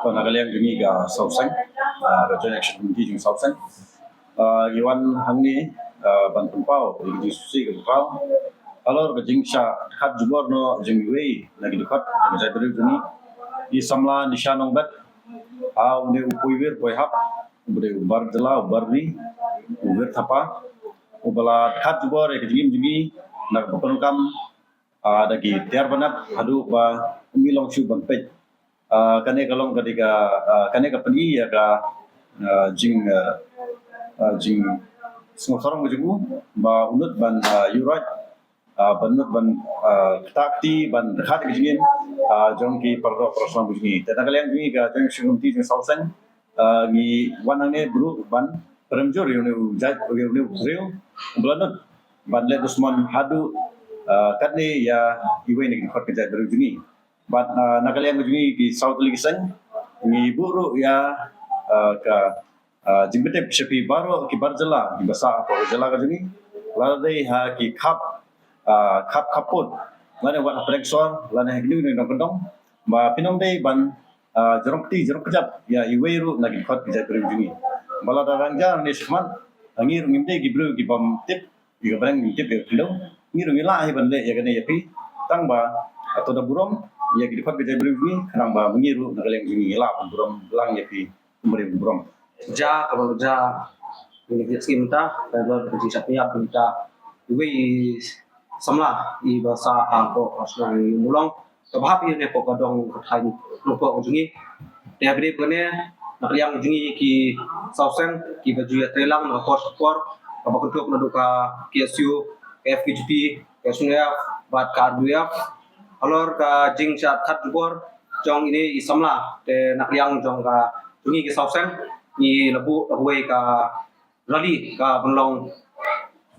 Nagalang jungi ga Sausang, ga Joint Action Committee jung Sausang. Iwan hamni ban tumpau di susi ga pau. Alor ga jing sha khat jubor no jing wei lagi dikhat ga jai beri jungi. I samla nishanong bat ne upuiwir poihap bre ubar jala ubar ni uber thapa ubala khat jubor ga jing jungi nak papanukam dagi tiar banat hadu ba umilong shu ban pej. Kane kalong ketika kane kapani ya ka jing sorong jugu ba unut ban yurat banut ban takti ban khat jingin jong ki parro prosam bungi tata kalian bungi ka jong shungti jing sausan ni wanane bru ban peremjor yune ujat yune uzreu bulanut ban le dusman hadu katne ya iwe ni khot kejat berujungi bat nakalian jungi ki South Ligisan ni buru ya ka jimbete pshapi baro ki barjala ki basa apa jala ka jungi ladai ha ki khap khaput lane wat preksor lane hignu ni nongkondong ba pinong dei ban jorong kejap ya iweru nagi khot ki jatru jungi bala daranja ni shman angir ngimte ki bru ki bam tip ki barang tip ki kilo ngir ngila ai ban le ya kane yapi tang ba atau da burom ya gidi fat gede beri nang ba mengiru nagaleng jungi la burom lang yapi umri burom ja kalau ja ini kita kalau di sapia kita iwi samla i bahasa angko asal mulong kebahap ini pokok kain lupa jungi dia beri pene nakliang jungi ki sausen ki baju ya telang rapor apa untuk naduka KSU FKGP KSUNF bat karduya alor ka jing chat khat bor jong ini isamla te nakliang jong ka jungi ki sausen ni lebu wei ka rally ka benlong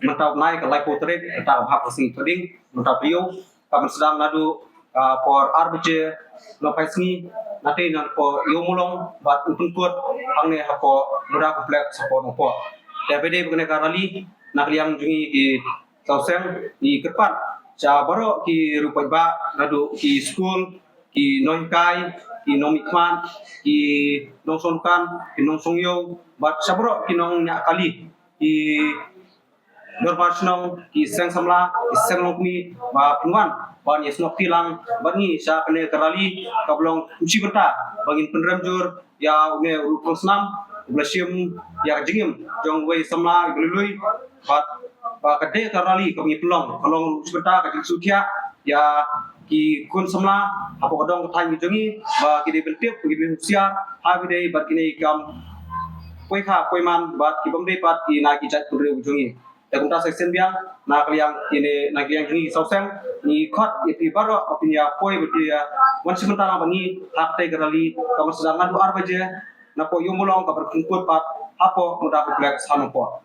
mentau nai ka lai potret ta hak sing trading mentau prio ka sedang nadu por arbje no paisni nate nan po yo mulong bat utun kot hangne ha po bura kompleks support po te bede bene ka rally nakliang jungi ki sausen ni kepat cha baro ki rupai ba nadu ki school ki noikai ki nomikman ki nongsonkan ki nongsongyo bat sabro ki nong nya kali ki normasnong ki seng samla ki seng lokmi ba punwan ba ni snok tilang bani sa kene karali kablong uci beta bangin penremjur ya une upang senam blasium ya jingim jong wei samla glului bat ba kade karali kami pelong kalong sebentar kajing sutia ya ki kun semla apa kodong tan jungi ba kide bentip kide usia ha bide bat kini kam koi kha koi man bat ki bamde pat ki na ki chat kudre jungi ta kunta section biang na kliang kine na kliang jungi sauseng ni khot iti baro apinya koi betia wan sebentar bani hak te karali kam sedangan du arbaje na ko yumulong ka berkumpul pat apo muda kompleks hanupo